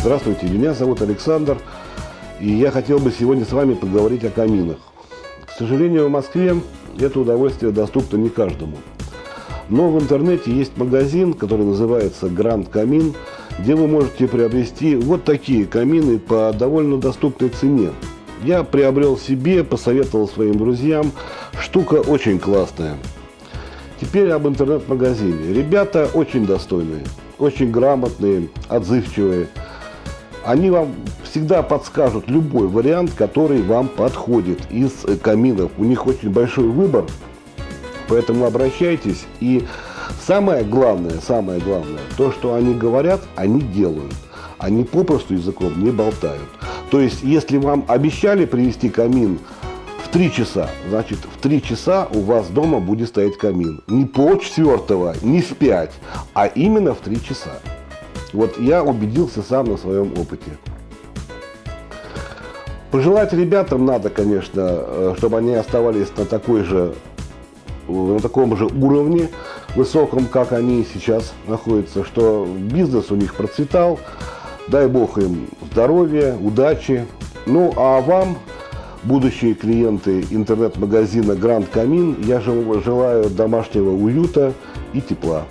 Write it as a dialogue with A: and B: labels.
A: Здравствуйте, меня зовут Александр, и я хотел бы сегодня с вами поговорить о каминах. К сожалению, в Москве это удовольствие доступно не каждому. Но в интернете есть магазин, который называется Grand Камин, где вы можете приобрести вот такие камины по довольно доступной цене. Я приобрел себе, посоветовал своим друзьям. Штука очень классная. Теперь об интернет-магазине. Ребята очень достойные, очень грамотные, отзывчивые. Они вам всегда подскажут любой вариант, который вам подходит из каминов. У них очень большой выбор, поэтому обращайтесь. И самое главное, то, что они говорят, они делают. Они попросту языком не болтают. То есть, если вам обещали привезти камин в 3 часа, значит, в 3 часа у вас дома будет стоять камин. Не полчетвертого, не в 5, а именно в 3 часа. Вот я убедился сам на своем опыте. Пожелать ребятам надо, конечно, чтобы они оставались на таком же уровне высоком, как они сейчас находятся, что бизнес у них процветал. Дай бог им здоровья, удачи. Ну а вам, будущие клиенты интернет-магазина Grand Камин, я желаю домашнего уюта и тепла.